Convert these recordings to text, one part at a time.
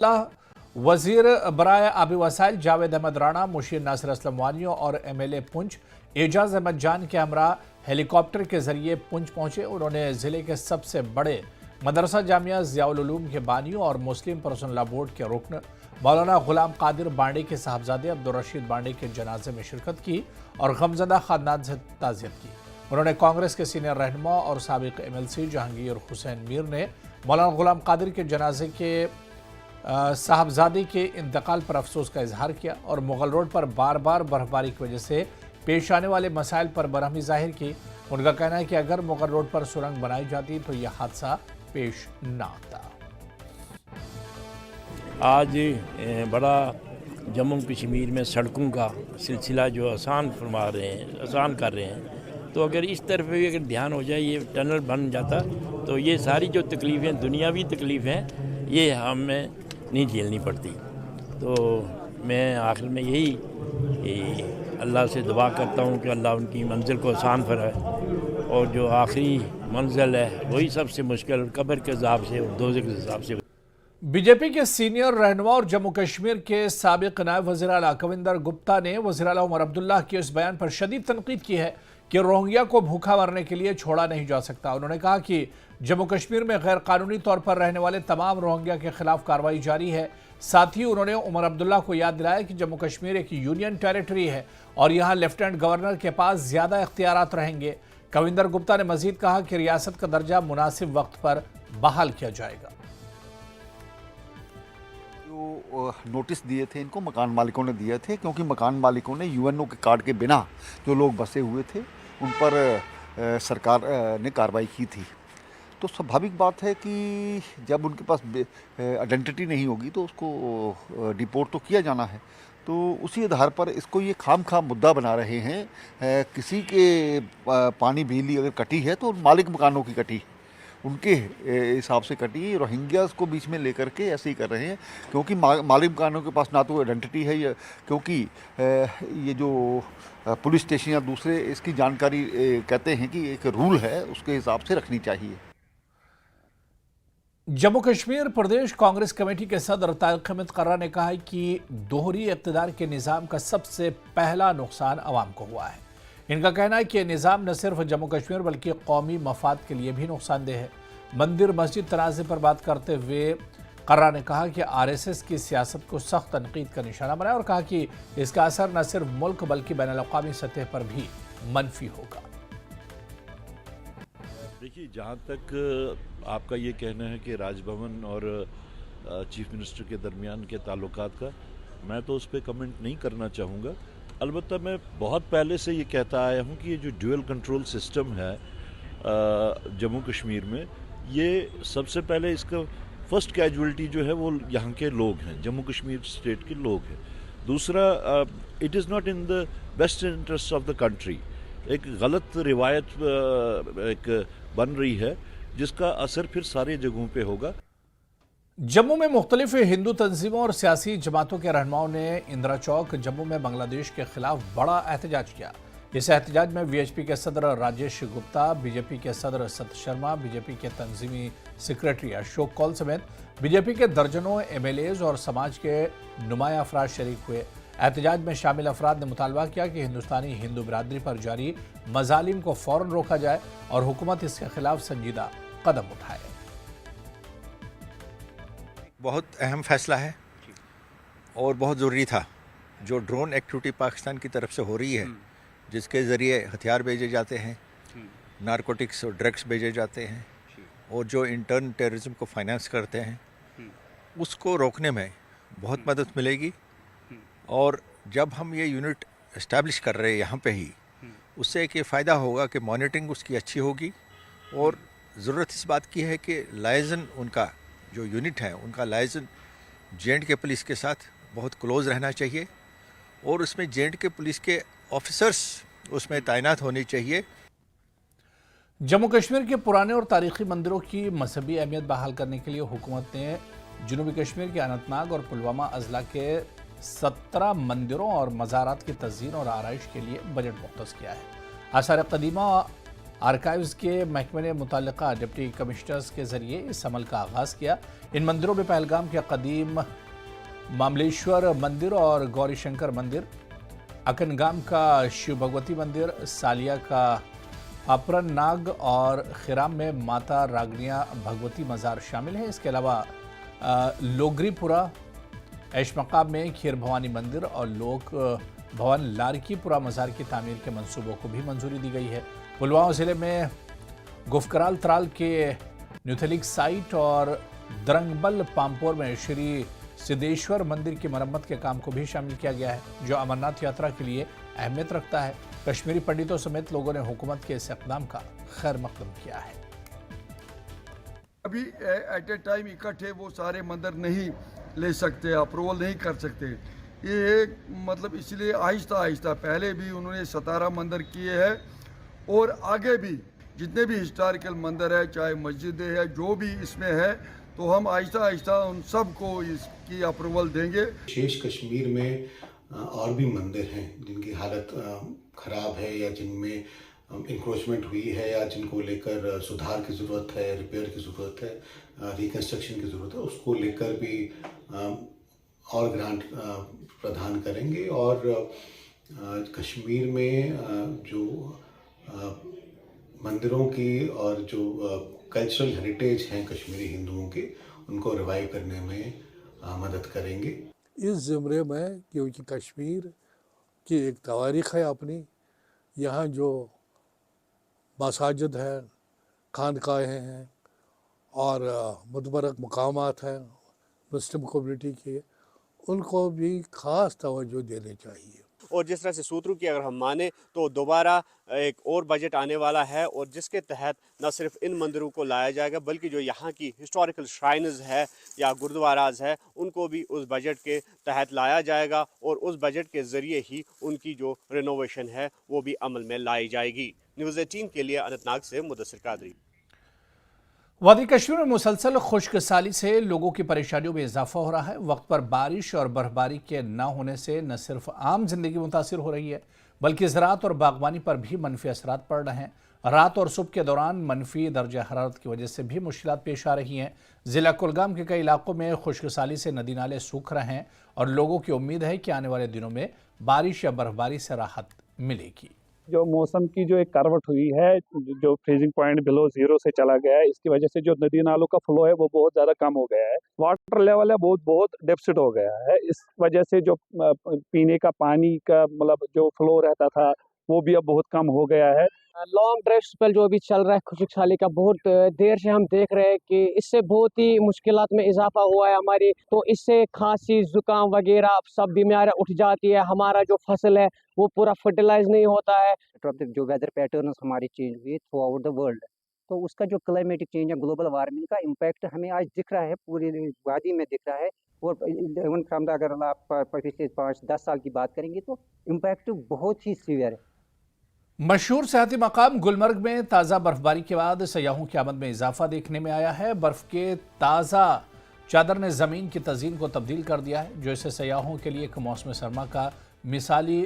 वजीर बराए आबी वसाइल जावेद अहमद राणा, मुशीर नासिर असलम वानियों और MLA पुंछ एजाज अहमद जान के हमरा हेलीकॉप्टर के जरिए पुंछ पहुंचे। उन्होंने जिले के सबसे बड़े मदरसा जामिया ज़ियाउल उलूम के बानियों और मुस्लिम पर्सनल लॉ बोर्ड के रुकन मौलाना गुलाम कादिर बांडे के साहबजादे अब्दुल रशीद बांडे के जनाजे में शिरकत की और गमजदा खानदान से ताज़ियत की। उन्होंने कांग्रेस के सीनियर रहनुमा और साबिक MLC जहांगीर हुसैन मीर ने मौलाना गुलाम कादिर के जनाजे के साहबजादे के इंतकाल पर अफसोस का इजहार किया और मुगल रोड पर बार बार बर्फबारी की वजह से पेश आने वाले मसाइल पर बरहमी जाहिर की। उनका कहना है कि अगर मुगल रोड पर सुरंग बनाई जाती तो यह हादसा पेश न आता। आज बड़ा जम्मू कश्मीर में सड़कों का सिलसिला जो आसान कर रहे हैं, तो अगर इस तरफ भी अगर ध्यान हो जाए, ये टनल बन जाता तो ये सारी जो तकलीफ़ें, दुनियावी तकलीफ़ें, ये हमें नहीं झेलनी पड़ती। तो मैं आखिर में यही अल्लाह से दुआ करता हूँ कि अल्लाह उनकी मंजिल को आसान फरमाए और जो आखिरी मंजिल है वही सबसे मुश्किल कब्र के अज़ाब से और दोज़ख के अज़ाब से। बीजेपी के सीनियर रहनुमा और जम्मू कश्मीर के साबिक नायब वज़ीर आला कविंदर गुप्ता ने वज़ीर आला उमर अब्दुल्ला के इस बयान पर शदीद तनकीद की है कि रोहिंग्या को भूखा मरने के लिए छोड़ा नहीं जा सकता। उन्होंने कहा कि जम्मू कश्मीर में गैर कानूनी तौर पर रहने वाले तमाम रोहिंग्या के खिलाफ कार्रवाई जारी है। साथ ही उन्होंने उमर अब्दुल्ला को याद दिलाया कि जम्मू कश्मीर एक यूनियन टेरिटरी है और यहाँ लेफ्टिनेंट गवर्नर के पास ज्यादा इख्तियारात रहेंगे। कविंदर गुप्ता ने मजीद कहा कि रियासत का दर्जा मुनासिब वक्त पर बहाल किया जाएगा। जो नोटिस दिए थे इनको मकान मालिकों ने दिए थे, क्योंकि मकान मालिकों ने UNO के कार्ड के बिना जो लोग बसे हुए थे उन पर सरकार ने कार्रवाई की थी। तो स्वाभाविक बात है कि जब उनके पास आइडेंटिटी नहीं होगी तो उसको डिपोर्ट तो किया जाना है। तो उसी आधार पर इसको ये खाम मुद्दा बना रहे हैं। किसी के पानी बिजली अगर कटी है तो मालिक मकानों की कटी, उनके हिसाब से कटी। रोहिंग्यास को बीच में लेकर के ऐसे ही कर रहे हैं, क्योंकि मालिक मकानों के पास ना तो आइडेंटिटी है, क्योंकि ये जो पुलिस स्टेशन या दूसरे इसकी जानकारी कहते हैं कि एक रूल है उसके हिसाब से रखनी चाहिए। जम्मू कश्मीर प्रदेश कांग्रेस कमेटी के सदर तारिक अहमद कर्रा ने कहा है कि दोहरी इक़्तिदार के निज़ाम का सबसे पहला नुकसान अवाम को हुआ है। इनका कहना है कि यह निज़ाम न सिर्फ जम्मू कश्मीर बल्कि कौमी मफाद के लिए भी नुकसानदेह है। मंदिर मस्जिद तनाज़े पर बात करते हुए कर्रा ने कहा कि RSS की सियासत को सख्त तनकीद का निशाना बनाया और कहा कि इसका असर न सिर्फ मुल्क बल्कि बैनुल-अक़वामी सतह पर भी मनफी होगा। देखिए, जहाँ तक आपका ये कहना है कि राजभवन और चीफ मिनिस्टर के दरमियान के ताल्लुकात का, मैं तो उस पर कमेंट नहीं करना चाहूँगा। अलबत्ता मैं बहुत पहले से ये कहता आया हूँ कि ये जो ड्यूअल कंट्रोल सिस्टम है जम्मू कश्मीर में, ये सबसे पहले इसका फर्स्ट कैजुअलिटी जो है वो यहाँ के लोग हैं, जम्मू कश्मीर स्टेट के लोग हैं। दूसरा, it is not in the best interest of the country. एक गलत रिवायत एक बन रही है जिसका असर फिर सारे जगहों पे होगा। जम्मू में मुख्तलिफ हिंदू तंजीमों और सियासी जमातों के रहनुमाओं ने इंदिरा चौक जम्मू में बांग्लादेश के खिलाफ बड़ा एहतजाज किया। इस एहतजाज में VHP के सदर राजेश गुप्ता, BJP के सदर सत शर्मा, BJP के तंजीमी सेक्रेटरी अशोक कौल समेत BJP के दर्जनों MLAs और समाज के नुमाया अफराद शरीक हुए। एहतजाज में शामिल अफराद ने मुतालबा किया कि हिंदुस्तानी हिंदू बिरादरी पर जारी मजालिम को फौरन रोका जाए और हुकूमत इसके खिलाफ संजीदा कदम उठाए। बहुत अहम फैसला है और बहुत ज़रूरी था। जो ड्रोन एक्टिविटी पाकिस्तान की तरफ से हो रही है, जिसके ज़रिए हथियार भेजे जाते हैं, नारकोटिक्स और ड्रग्स भेजे जाते हैं और जो इंटर्न टेररिज्म को फाइनेंस करते हैं, उसको रोकने में बहुत मदद मिलेगी। और जब हम ये यूनिट इस्टेब्लिश कर रहे हैं यहाँ पे ही, उससे एक ये फ़ायदा होगा कि मॉनिटरिंग उसकी अच्छी होगी। और ज़रूरत इस बात की है कि लाइजन, उनका जो यूनिट है उनका लाइजन J&K पुलिस के साथ बहुत क्लोज रहना चाहिए और उसमें J&K पुलिस के ऑफिसर्स उसमें तैनात होने चाहिए। जम्मू कश्मीर के पुराने और तारीखी मंदिरों की मजहबी अहमियत बहाल करने के लिए हुकूमत ने जनूबी कश्मीर के अनंतनाग और पुलवामा अजला के 17 मंदिरों और मज़ारात की तज़्यीन और आराइश के लिए बजट मुख्तस किया है। आसार कदीमा आर्काइव्स के महकमे ने मुतल्लिका डिप्टी कमिश्नर्स के जरिए इस अमल का आगाज़ किया। इन मंदिरों में पहलगाम के कदीम मामलेश्वर मंदिर और गौरी शंकर मंदिर, अकनगाम का शिव भगवती मंदिर, सालिया का अपरन नाग और खिराम में माता रागनिया भगवती मज़ार शामिल हैं। इसके अलावा लोगरीपुरा ऐशमकाम में खीर भवानी मंदिर और लोक भवन लारकीपुरा मज़ार की तामीर के मंसूबों को भी मंजूरी दी गई है। पुलवामा ज़िले में गुफकराल त्राल के न्यूथेलिक साइट और दरंगबल पामपोर में श्री सिद्धेश्वर मंदिर की मरम्मत के काम को भी शामिल किया गया है, जो अमरनाथ यात्रा के लिए अहमियत रखता है। कश्मीरी पंडितों समेत लोगों ने हुकूमत के इस इक़दाम का खैर मकदम किया है। अभी एट ए टाइम इकट्ठे वो सारे मंदिर नहीं ले सकते, अप्रूवल नहीं कर सकते। ये मतलब इसलिए आहिस्ता आहिस्ता पहले भी उन्होंने 17 मंदिर किए हैं और आगे भी जितने भी हिस्टोरिकल मंदिर है, चाहे मस्जिदें है, जो भी इसमें है, तो हम आहिस्ता आहिस्ता उन सब को इसकी अप्रूवल देंगे। शेष कश्मीर में और भी मंदिर हैं जिनकी हालत ख़राब है या जिनमें इंक्रोचमेंट हुई है या जिनको लेकर सुधार की ज़रूरत है, रिपेयर की ज़रूरत है, रिकन्स्ट्रक्शन की ज़रूरत है, उसको लेकर भी और ग्रांट प्रदान करेंगे। और कश्मीर में जो मंदिरों की और जो कल्चरल हेरिटेज हैं कश्मीरी हिंदुओं के, उनको रिवाइव करने में मदद करेंगे। इस ज़िम्रे में क्योंकि कश्मीर की एक तारीख़ है अपनी, यहाँ जो मसाजिद हैं, खानकाहें हैं और मुतबरक मकामात हैं मुस्लिम कम्युनिटी के, उनको भी ख़ास तवज्जो देनी चाहिए। और जिस तरह से सूत्रों की अगर हम माने तो दोबारा एक और बजट आने वाला है और जिसके तहत न सिर्फ इन मंदिरों को लाया जाएगा बल्कि जो यहाँ की हिस्टोरिकल श्राइन्स है या गुरुद्वाराज है उनको भी उस बजट के तहत लाया जाएगा और उस बजट के ज़रिए ही उनकी जो रिनोवेशन है वो भी अमल में लाई जाएगी। न्यूज़ 18 के लिए अनंतनाग से मुदस्सिर कादरी। वादी कश्मीर में मुसलसल खुश्क साली से लोगों की परेशानियों में इजाफा हो रहा है। वक्त पर बारिश और बर्फबारी के न होने से न सिर्फ आम जिंदगी मुतासिर हो रही है बल्कि ज़राअत और बागवानी पर भी मनफी असरात पड़ रहे हैं। रात और सुबह के दौरान मनफी दर्जा हरारत की वजह से भी मुश्किलात पेश आ रही हैं। ज़िला कुलगाम के कई इलाकों में खुश्क साली से नदी नाले सूख रहे हैं और लोगों की उम्मीद है कि आने वाले दिनों में बारिश या बर्फबारी से राहत मिलेगी। जो मौसम की जो एक करवट हुई है, जो फ्रीजिंग पॉइंट बिलो जीरो से चला गया है, इसकी वजह से जो नदी नालों का फ्लो है वो बहुत ज़्यादा कम हो गया है। वाटर लेवल है बहुत डेफिसिट हो गया है। इस वजह से जो पीने का पानी का मतलब जो फ्लो रहता था वो भी अब बहुत कम हो गया है। लॉन्ग ड्राई स्पेल जो अभी चल रहा है खुश्क साली का, बहुत देर से हम देख रहे हैं कि इससे बहुत ही मुश्किलात में इजाफा हुआ है हमारी। तो इससे खांसी जुकाम वगैरह सब बीमारियां उठ जाती है। हमारा जो फसल है वो पूरा फर्टिलाइज नहीं होता है। जो वेदर पैटर्न हमारी चेंज हुई थ्रू आउट द वर्ल्ड, तो उसका जो क्लाइमेटिक चेंज है, ग्लोबल वार्मिंग का इम्पैक्ट हमें आज दिख रहा है, पूरी वादी में दिख रहा है। और इवन फ्रॉम द अगर आप पिछले 5-10 साल की बात करेंगे तो इम्पैक्ट बहुत ही सीवियर है। मशहूर सियाहती मकाम गुलमर्ग में ताज़ा बर्फबारी के बाद सयाहों की आमद में इजाफा देखने में आया है। बर्फ के ताज़ा चादर ने ज़मीन की तज़ीन को तब्दील कर दिया है, जो इसे सयाहों के लिए एक मौसम सरमा का मिसाली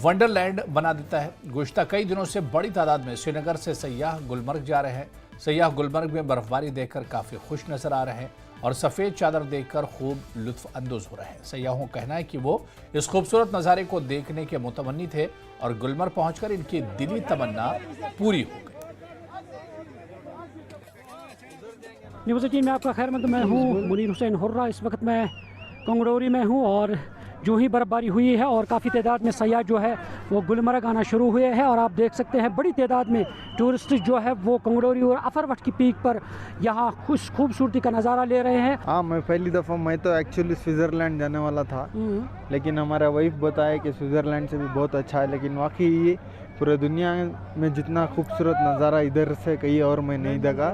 वंडरलैंड बना देता है। गुज़िश्ता कई दिनों से बड़ी तादाद में श्रीनगर से सयाह गुलमर्ग जा रहे हैं। सयाह गुलमर्ग में बर्फबारी देखकर काफ़ी खुश नज़र आ रहे हैं और सफ़ेद चादर देखकर खूब लुत्फ़ अंदोज़ हो रहे हैं। सयाहों का कहना है कि वो इस खूबसूरत नज़ारे को देखने के मुतमन्नी थे और गुलमर्ग पहुंचकर इनकी दिली तमन्ना पूरी हो गई। न्यूज़ 18 में आपका खैर मैं हूँ मुनीर हुसैन हुर्रा। इस वक्त मैं कंगड़ोरी में हूँ और जो ही बर्फबारी हुई है और काफ़ी तादाद में सयाह जो है वो गुलमर्ग आना शुरू हुए हैं और आप देख सकते हैं बड़ी तादाद में टूरिस्ट जो है वो कंगड़ोरी और अफरवट की पीक पर यहाँ खूबसूरती का नज़ारा ले रहे हैं। हाँ, मैं पहली दफ़ा मैं तो एक्चुअली स्विट्ज़रलैंड जाने वाला था, लेकिन हमारा वाइफ बताया कि स्विट्ज़रलैंड से भी बहुत अच्छा है। लेकिन वाकई ये पूरे दुनिया में जितना खूबसूरत नज़ारा इधर से कहीं और मैं नहीं देखा।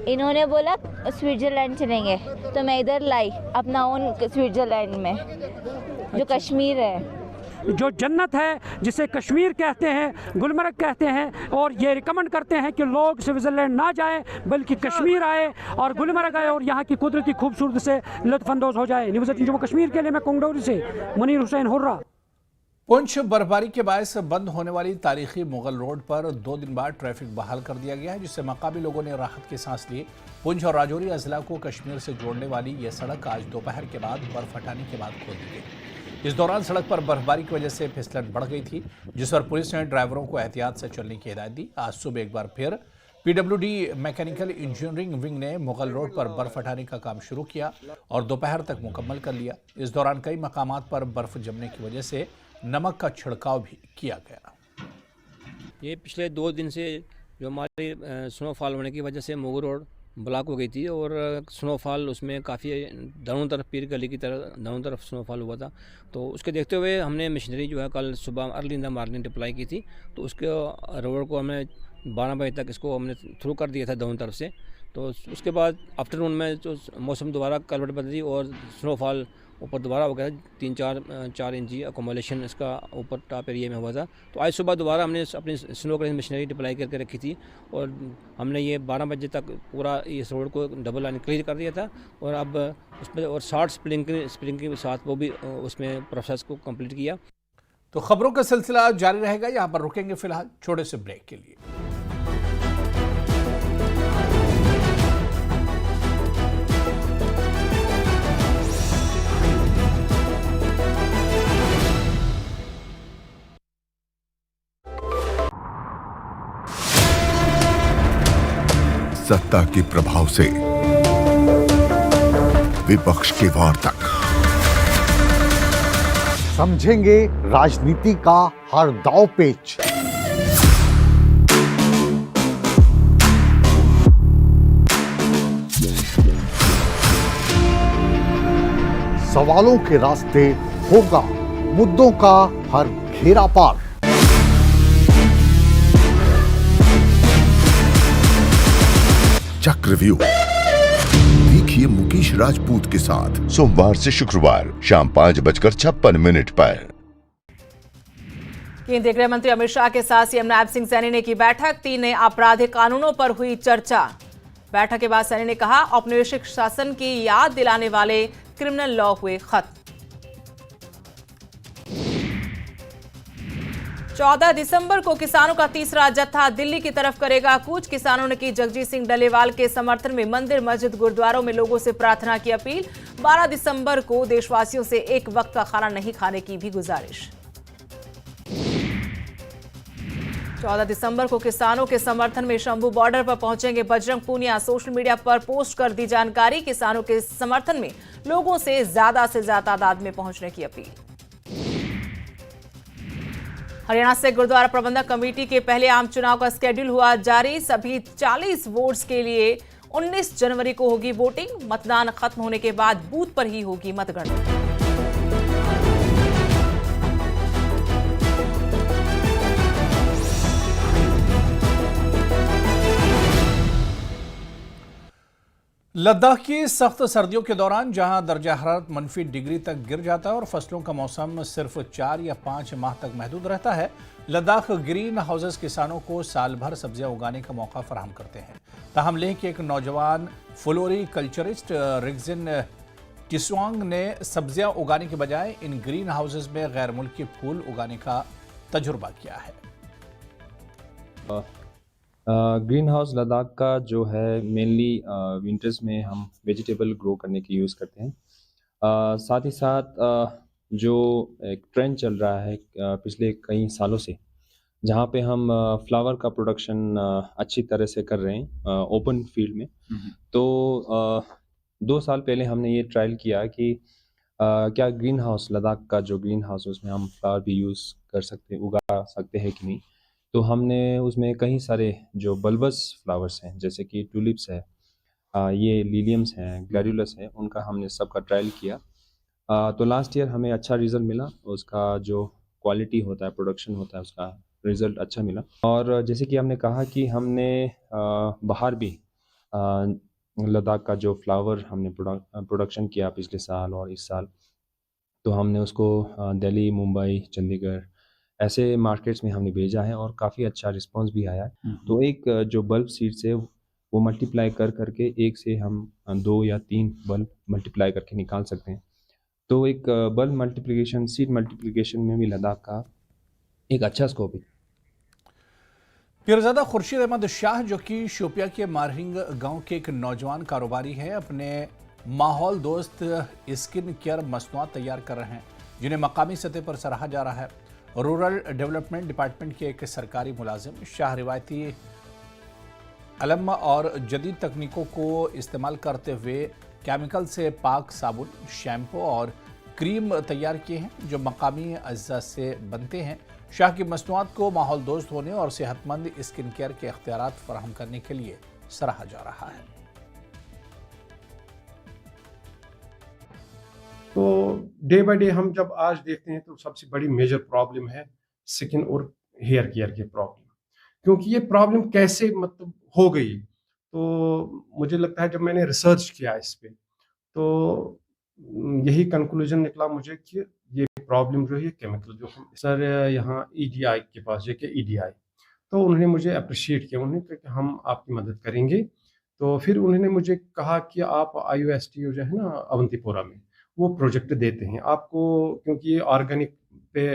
इन्होंने बोला स्विट्ज़रलैंड चलेंगे तो मैं इधर लाई अपना ओन स्विट्ज़रलैंड में, जो कश्मीर है, जो जन्नत है जिसे कश्मीर कहते हैं, गुलमर्ग कहते हैं। और ये रिकमेंड करते हैं कि लोग स्विट्ज़रलैंड ना जाएं बल्कि कश्मीर आए और गुलमर्ग आए और यहाँ की कुदरती खूबसूरती से लुत्फ़अंदोज़ हो जाए। न्यूज़ 18 जम्मू कश्मीर के लिए मैं कंगड़ोरी से मुनीर हुसैन हुर्रा। पुंछ बर्फबारी के बायस बंद होने वाली तारीखी मुगल रोड पर 2 दिन बाद ट्रैफिक बहाल कर दिया गया है, जिससे मकामी लोगों ने राहत की सांस ली। पुंछ और राजौरी अजला को कश्मीर से जोड़ने वाली यह सड़क आज दोपहर के बाद बर्फ हटाने के बाद खोल दी गई। इस दौरान सड़क पर बर्फबारी की वजह से फिसलन बढ़ गई थी, जिस पर पुलिस ने ड्राइवरों को एहतियात से चलने की हिदायत दी। आज सुबह एक बार फिर PWD मैकेनिकल इंजीनियरिंग विंग ने मुगल रोड पर बर्फ हटाने का काम शुरू किया और दोपहर तक मुकम्मल कर लिया। इस दौरान कई मकामात पर बर्फ जमने की वजह से नमक का छिड़काव भी किया गया। ये पिछले 2 दिन से जो हमारी स्नोफॉल होने की वजह से मुगल रोड ब्लॉक हो गई थी और स्नोफॉल उसमें काफ़ी दोनों तरफ पीर गली की तरह दोनों तरफ स्नोफॉल हुआ था। तो उसके देखते हुए हमने मशीनरी जो है कल सुबह early in the morning deploy की थी। तो उसके रोड को हमने 12 बजे तक इसको हमने थ्रू कर दिया था दोनों तरफ से। तो उसके बाद आफ्टरनून में जो मौसम दोबारा करवट बदली और स्नोफॉल ऊपर दोबारा हो गया। 3-4 इंची अकोमोलेशन इसका ऊपर टॉप एरिया में हुआ था। तो आज सुबह दोबारा हमने अपनी स्नो क्रेन मशीनरी डिप्लाई करके रखी थी और हमने ये 12 बजे तक पूरा इस रोड को डबल लाइन क्लियर कर दिया था और अब उसमें और शॉर्ट स्प्रिंग के साथ वो भी उसमें प्रोसेस को कंप्लीट किया। तो खबरों का सिलसिला जारी रहेगा, यहाँ पर रुकेंगे फिलहाल छोटे से ब्रेक के लिए। सत्ता के प्रभाव से विपक्ष के वार तक समझेंगे राजनीति का हर दांव पेच। सवालों के रास्ते होगा मुद्दों का हर घेरा पार। चक्रव्यूह देखिए मुकेश राजपूत के साथ सोमवार से शुक्रवार शाम 5:56 पर। केंद्रीय गृह मंत्री अमित शाह के साथ सीएम नायब सिंह सैनी ने की बैठक। 3 नए आपराधिक कानूनों पर हुई चर्चा। बैठक के बाद सैनी ने कहा, औपनिवेशिक शासन की याद दिलाने वाले क्रिमिनल लॉ हुए खत्म। 14 दिसंबर को किसानों का तीसरा जत्था दिल्ली की तरफ करेगा कूच। किसानों ने की जगजीत सिंह डलेवाल के समर्थन में मंदिर, मस्जिद, गुरुद्वारों में लोगों से प्रार्थना की अपील। 12 दिसंबर को देशवासियों से एक वक्त का खाना नहीं खाने की भी गुजारिश। 14 दिसंबर को किसानों के समर्थन में शंभू बॉर्डर पर पहुंचेंगे बजरंग पूनिया। सोशल मीडिया पर पोस्ट कर दी जानकारी। किसानों के समर्थन में लोगों से ज्यादा तादाद में पहुंचने की अपील। हरियाणा से गुरुद्वारा प्रबंधक कमेटी के पहले आम चुनाव का स्केड्यूल हुआ जारी। सभी 40 वोट्स के लिए 19 जनवरी को होगी वोटिंग। मतदान खत्म होने के बाद बूथ पर ही होगी मतगणना। लद्दाख की सख्त सर्दियों के दौरान जहां दर्जा हरारत -डिग्री तक गिर जाता है और फसलों का मौसम सिर्फ 4 या 5 माह तक महदूद रहता है, लद्दाख ग्रीन हाउसेस किसानों को साल भर सब्जियां उगाने का मौका फराहम करते हैं। ताहम लेह के एक नौजवान फ्लोरी कल्चरिस्ट रिगजिन टिस्वांग ने सब्जियां उगाने के बजाय इन ग्रीन हाउसेस में गैर मुल्की फूल उगाने का तजुर्बा किया है। ग्रीन हाउस लद्दाख का जो है मेनली विंटर्स में हम वेजिटेबल ग्रो करने के यूज़ करते हैं। साथ ही साथ जो एक ट्रेंड चल रहा है पिछले कई सालों से, जहाँ पे हम फ्लावर का प्रोडक्शन अच्छी तरह से कर रहे हैं ओपन फील्ड में। तो 2 साल पहले हमने ये ट्रायल किया कि क्या ग्रीन हाउस लद्दाख का जो ग्रीन हाउस है उसमें हम फ्लावर भी यूज़ कर सकते, उगा सकते हैं कि नहीं। तो हमने उसमें कई सारे जो बल्बस फ्लावर्स हैं जैसे कि टूलिप्स है, ये लिलियम्स हैं, ग्लैडियोलस है, उनका हमने सबका ट्रायल किया। तो लास्ट ईयर हमें अच्छा रिज़ल्ट मिला। उसका जो क्वालिटी होता है, प्रोडक्शन होता है, उसका रिज़ल्ट अच्छा मिला। और जैसे कि हमने कहा कि हमने बाहर भी लद्दाख का जो फ्लावर हमने प्रोडक्शन किया पिछले साल और इस साल, तो हमने उसको दिल्ली, मुंबई, चंडीगढ़ ऐसे मार्केट्स में हमने भेजा है और काफ़ी अच्छा रिस्पांस भी आया है। तो एक जो बल्ब सीड्स है वो मल्टीप्लाई करके एक से हम 2 या 3 बल्ब मल्टीप्लाई करके निकाल सकते हैं। तो एक बल्क मल्टीप्लिकेशन, सीड मल्टीप्लिकेशन में भी लद्दाख का एक अच्छा स्कोप है। पीरजादा खुर्शीद अहमद शाह, जो कि शोपिया के मारहिंग गांव के एक नौजवान कारोबारी हैं, अपने माहौल दोस्त स्किन केयर मसनूआत तैयार कर रहे हैं, जिन्हें मकामी सतह पर सराहा जा रहा है। रूरल डेवलपमेंट डिपार्टमेंट के एक सरकारी मुलाजिम शाह रिवायती अलम और जदीद तकनीकों को इस्तेमाल करते हुए केमिकल से पाक साबुन, शैम्पू और क्रीम तैयार किए हैं, जो मकामी अज्जा से बनते हैं। शाह की मसनूआत को माहौल दोस्त होने और सेहतमंद स्किन केयर के इख्तियारात फराहम करने के लिए सराहा जा रहा है। तो डे बाय डे हम जब आज देखते हैं तो सबसे बड़ी मेजर प्रॉब्लम है स्किन और हेयर केयर की प्रॉब्लम, क्योंकि ये प्रॉब्लम कैसे मतलब हो गई, तो मुझे लगता है जब मैंने रिसर्च किया इस पे तो यही कंक्लूजन निकला मुझे कि ये प्रॉब्लम जो है केमिकल जो हम सर यहाँ EDI के पास जाके EDI, तो उन्होंने मुझे अप्रिशिएट किया, उन्होंने कहा कि हम आपकी मदद करेंगे। तो फिर उन्होंने मुझे कहा कि आप IOSTO जो है ना अवंतीपोरा में वो प्रोजेक्ट देते हैं आपको, क्योंकि ये ऑर्गेनिक पे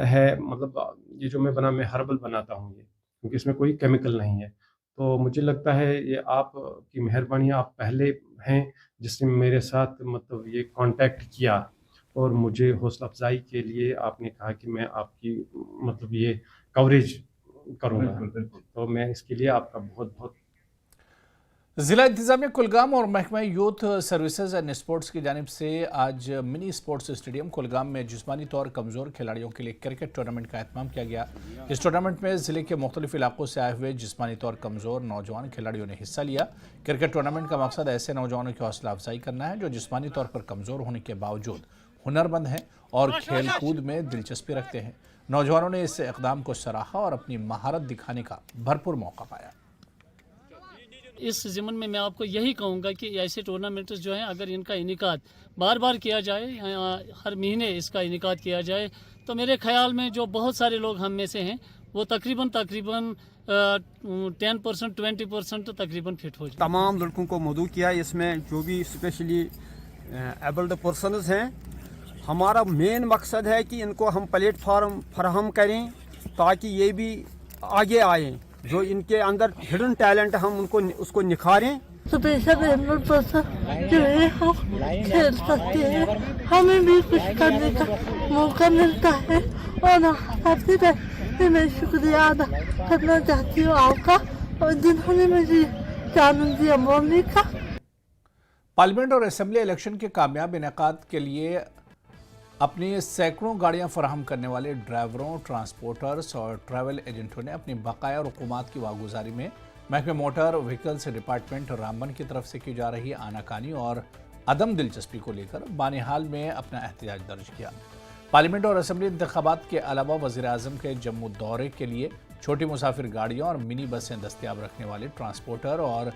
है, मतलब ये जो मैं हर्बल बनाता हूँ ये, क्योंकि इसमें कोई केमिकल नहीं है। तो मुझे लगता है ये आप की मेहरबानी, आप पहले हैं जिसने मेरे साथ मतलब ये कांटेक्ट किया और मुझे हौसला अफजाई के लिए आपने कहा कि मैं आपकी मतलब ये कवरेज करूँगा, तो मैं इसके लिए आपका बहुत बहुत। जिला इंतजामिया कुलगाम और महकमा यूथ सर्विसेज एंड स्पोर्ट्स की जानिब से आज मिनी स्पोर्ट्स स्टेडियम कुलगाम में जिस्मानी तौर कमज़ोर खिलाड़ियों के लिए क्रिकेट टूर्नामेंट का एहतमाम किया गया। इस टूर्नामेंट में ज़िले के मुख्तलिफ इलाकों से आए हुए जिस्मानी तौर कमज़ोर नौजवान खिलाड़ियों ने हिस्सा लिया। क्रिकेट टूर्नामेंट का मकसद ऐसे नौजवानों की हौसला अफजाई करना है जो जिस्मानी तौर पर कमज़ोर होने के बावजूद हुनरमंद हैं और खेल कूद में दिलचस्पी रखते हैं। नौजवानों ने इस इक़दाम को सराहा और अपनी महारत दिखाने का भरपूर मौका पाया। इस ज़िमन में मैं आपको यही कहूँगा कि ऐसे टूर्नामेंट्स जो हैं अगर इनका इनेकाद बार बार किया जाए, हर महीने इसका इनेकाद किया जाए, तो मेरे ख्याल में जो बहुत सारे लोग हम में से हैं वो तकरीबन 10% 20% तकरीबन फिट हो जाए। तमाम लड़कों को मदऊ किया इसमें, जो भी स्पेशली एबल्ड पर्सनस हैं। हमारा मेन मकसद है कि इनको हम प्लेटफार्म फराहम करें ताकि ये भी आगे आएँ, जो इनके अंदर हिडन टैलेंट हम उनको उसको निखारें। तो बेशक जो है हम खेल सकते हैं, हमें भी कुछ करने का मौका मिलता है और सबसे पहले मैं शुक्रिया अदा करना चाहती हूँ आपका और जिन्होंने मुझे चांस दिया बोलने का। पार्लियामेंट और असेंबली इलेक्शन के कामयाब इनेकाद के लिए अपनी सैकड़ों गाड़ियां फराहम करने वाले ड्राइवरों, ट्रांसपोर्टर्स और ट्रैवल एजेंटों ने अपनी बकाया रकूमात की वागुजारी में महकमे मोटर व्हीकल्स डिपार्टमेंट रामबन की तरफ से की जा रही आनाकानी और अदम दिलचस्पी को लेकर बानिहाल में अपना एहतजाज दर्ज किया। पार्लियामेंट और असेंबली इंतखाबात के अलावा वज़ीर आज़म के जम्मू दौरे के लिए छोटी मुसाफिर गाड़ियाँ और मिनी बसें दस्तियाब रखने वाले ट्रांसपोर्टर और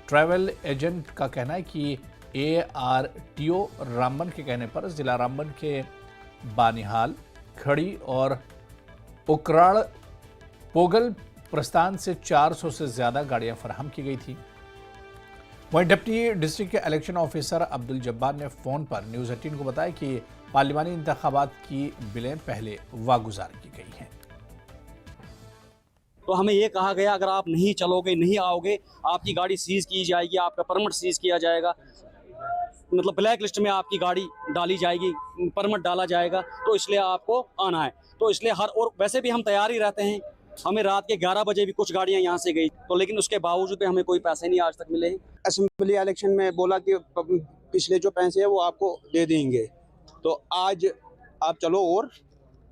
ट्रैवल एजेंट का कहना है कि ARTO रामबन के कहने पर जिला रामबन के बानिहाल, खड़ी और उकराड़ पोगल प्रस्थान से 400 से ज़्यादा गाड़ियां फराहम की गई थी। वहीं डिप्टी डिस्ट्रिक्ट के इलेक्शन ऑफिसर अब्दुल जब्बार ने फ़ोन पर न्यूज़ 18 को बताया कि पार्लिमानी इंतखाबात की बिलें पहले वागुजार की गई हैं। तो हमें ये कहा गया अगर आप नहीं चलोगे, नहीं आओगे, आपकी गाड़ी सीज की जाएगी, आपका परमिट सीज किया जाएगा, मतलब ब्लैक लिस्ट में आपकी गाड़ी डाली जाएगी, परमिट डाला जाएगा, तो इसलिए आपको आना है। तो इसलिए और वैसे भी हम तैयार ही रहते हैं। हमें रात के 11 बजे भी कुछ गाड़ियां यहाँ से गई, तो लेकिन उसके बावजूद भी हमें कोई पैसे नहीं आज तक मिले। असेंबली इलेक्शन में बोला कि पिछले जो पैसे हैं वो आपको दे देंगे, तो आज आप चलो और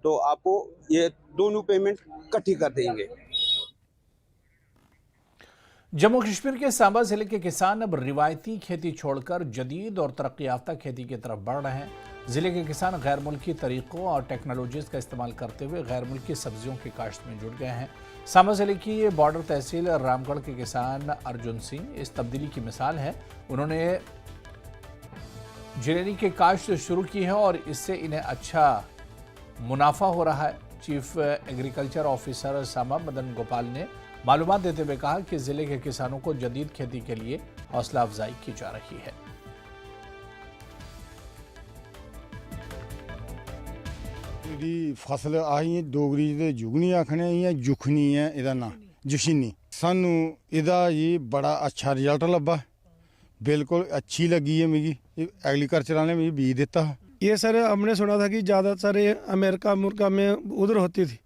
तो आपको ये दोनों पेमेंट इकट्ठी कर देंगे। जम्मू कश्मीर के सांबा जिले के किसान अब रिवायती खेती छोड़कर जदीद और तरक्की याफ्ता खेती की तरफ बढ़ रहे हैं। जिले के किसान गैर मुल्की तरीक़ों और टेक्नोलॉजीज़ का इस्तेमाल करते हुए गैर मुल्की सब्जियों की काश्त में जुट गए हैं। सांबा जिले की बॉर्डर तहसील रामगढ़ के किसान अर्जुन सिंह इस तब्दीली की मिसाल है। उन्होंने जिलेनी की काश्त शुरू की है और इससे इन्हें अच्छा मुनाफा हो रहा है। Chief agriculture officer Samba Madan Gopal ने मालूमात देते हुए कहा कि जिले के किसानों को जदीद खेती के लिए हौसला अफजाई की जा रही है। दी फसल आई डोगरी दे जुगनी आखने इयां जुखनी है इहदा नां जशीनी सानू इहदा ये बड़ा अच्छा रिजल्ट लब्भा बिल्कुल अच्छी लगी है मिगी एग्रीकल्चर वाले ने बीज दिता। ये सर हमने सुना था कि ज़्यादातर ये अमेरिका में उधर होती थी,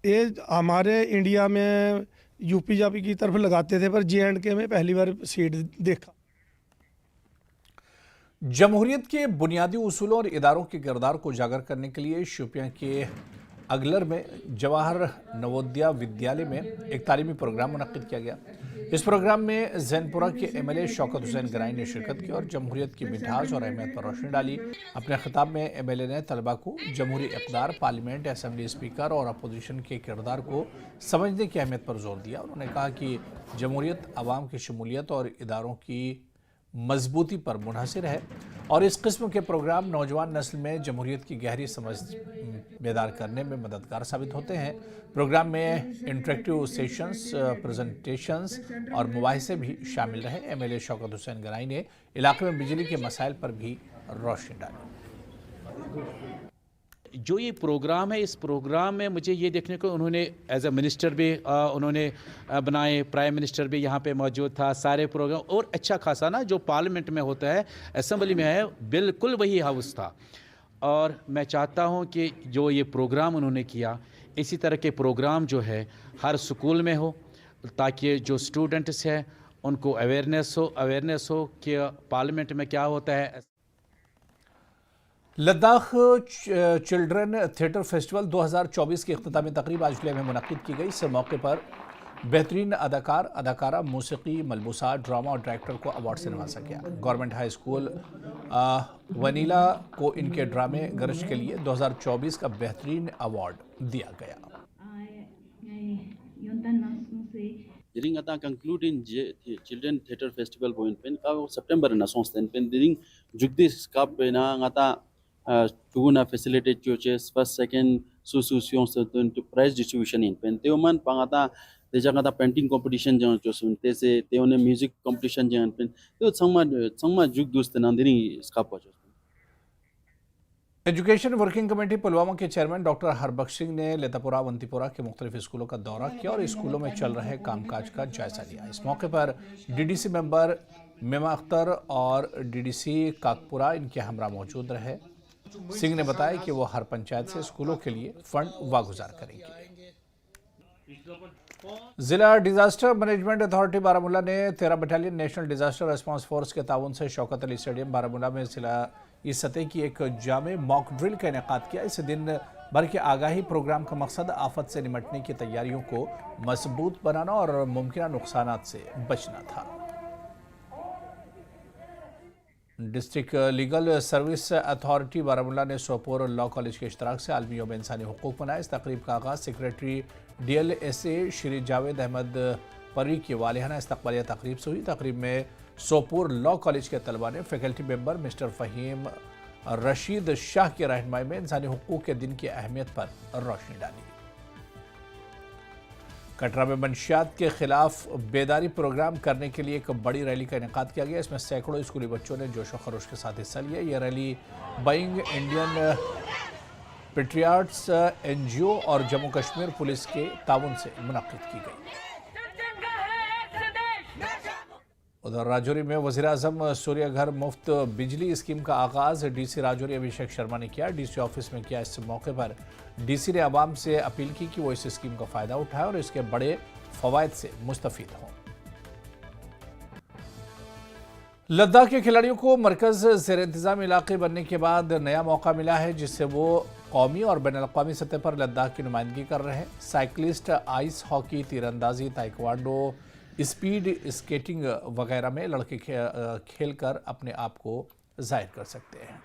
ये हमारे इंडिया में यूपी जापी की तरफ लगाते थे पर J&K में पहली बार सीड देखा। जमहूरियत के बुनियादी उसूलों और इदारों के किरदार को उजागर करने के लिए शोपियां के अगलर में जवाहर नवोदया विद्यालय में एक तालीमी प्रोग्राम मुनक्किद किया गया। इस प्रोग्राम में जैनपुरा के MLA शौकत हुसैन गराई ने शिरकत की और जमहूरियत की मिठास और अहमियत पर रोशनी डाली। अपने खिताब में MLA ने तलबा को जमहूरी इक़्तिदार, पार्लियामेंट, असेंबली स्पीकर और अपोजिशन के किरदार को समझने की अहमियत पर जोर दिया। उन्होंने कहा कि जमहूरियत आवाम की शमूलियत और इदारों की मजबूती पर मुनहसर है और इस किस्म के प्रोग्राम नौजवान नस्ल में जमहूरियत की गहरी समझ बेदार करने में मददगार साबित होते हैं। प्रोग्राम में इंटरेक्टिव सेशंस, प्रेजेंटेशंस और मुबाहिसे भी शामिल रहे। MLA शौकत हुसैन गराई ने इलाके में बिजली के मसाइल पर भी रोशनी डाली। जो ये प्रोग्राम है, इस प्रोग्राम में मुझे ये देखने को उन्होंने एज अ मिनिस्टर भी उन्होंने बनाए, प्राइम मिनिस्टर भी यहाँ पे मौजूद था, सारे प्रोग्राम और अच्छा खासा ना जो पार्लियामेंट में होता है, असेंबली में है, बिल्कुल वही हाउस था। और मैं चाहता हूँ कि जो ये प्रोग्राम उन्होंने किया, इसी तरह के प्रोग्राम जो है हर स्कूल में हो ताकि जो स्टूडेंट्स हैं उनको अवेयरनेस हो कि पार्लियामेंट में क्या होता है। लद्दाख चिल्ड्रन थिएटर फेस्टिवल 2024 की इख्तितामी तकरीब आज लेह में मुनक्किद की गई। इस मौके पर बेहतरीन अदाकार, अदाकारा, मौसीकी, मलबूसा, ड्रामा और डायरेक्टर को अवार्ड से नवाजा गया। गवर्नमेंट हाई स्कूल वनीला को इनके ड्रामे गरज के लिए 2024 का बेहतरीन अवार्ड दिया गया। Diring ata conclude in children theater festival point pen ka September na songs ten pen diring jugdis kap na ngata chuguna facilitate churches first second sususion to prize distribution in pen teoman pangata deja ngata painting competition jang chosun te se teone music competition jang pen to sangma jugdus ten diring skap pa education working committee Pulwama के chairman doctor Harbaksh Singh ने लेतापुरा, अवंतीपुरा के मुख्तलिफ स्कूलों का दौरा किया और स्कूलों में चल रहे कामकाज का जायजा लिया। इस मौके पर DDC मेंबर मेमा अख्तर और DDC काकपुरा इनके हमरा मौजूद रहे। सिंह ने बताया कि वो हर पंचायत से स्कूलों के लिए फंड वागुजार करेंगे। जिला डिजास्टर मैनेजमेंट अथॉरिटी बारामूला ने 13 battalion national disaster response force के ताउन से शौकत अली स्टेडियम बारामूला में जिला इस सतह की एक जामे मॉक ड्रिल का इनेकाद किया। इस दिन भर के आगाही प्रोग्राम का मकसद आफत से निपटने की तैयारियों को मजबूत बनाना और मुमकिन नुकसानात से बचना था। District legal service authority Baramulla ने सोपोर लॉ कॉलेज के इश्तराक से आलमी यौम इंसानी हुकूक मनाया। इस तकरीब का आगाज़ सेक्रेटरी DLSA श्री जावेद अहमद परवी की वालिहाना इस्तकबालिया तकरीब से हुई। तकरीब में सोपोर लॉ कॉलेज के तलबा ने faculty member mister Faheem Rashid Shah की रहनुमाई में इंसानी हुकूक के दिन की अहमियत पर रोशनी डाली। कटरा में मंशियात के खिलाफ बेदारी प्रोग्राम करने के लिए एक बड़ी रैली का इनेकाद किया गया। इसमें सैकड़ों स्कूली बच्चों ने जोश व खरोश के साथ हिस्सा लिया। यह rally buying Indian patriots NGO और जम्मू कश्मीर पुलिस के ताउन से मुनक्किद की गई। उधर राजौरी में वज़ीर-ए-आज़म सूर्य घर मुफ्त बिजली स्कीम का आगाज़ DC राजौरी अभिषेक शर्मा ने किया। DC ऑफिस में किया। इस मौके पर DC ने आवाम से अपील की कि वो इस स्कीम का फ़ायदा उठाए और इसके बड़े फ़वाइद से मुस्तफ़ीद हों। लद्दाख के खिलाड़ियों को मरकज़ ज़ेर इंतज़ाम इलाके बनने के बाद नया मौका मिला है जिससे वो कौमी और बैनुल-अक़वामी सतह पर लद्दाख की नुमाइंदगी कर रहे हैं। साइकिलिस्ट, आइस हॉकी, तीरंदाजी, ताइक्वांडो, स्पीड स्केटिंग वगैरह में लड़के खेल कर अपने आप को जाहिर कर सकते हैं।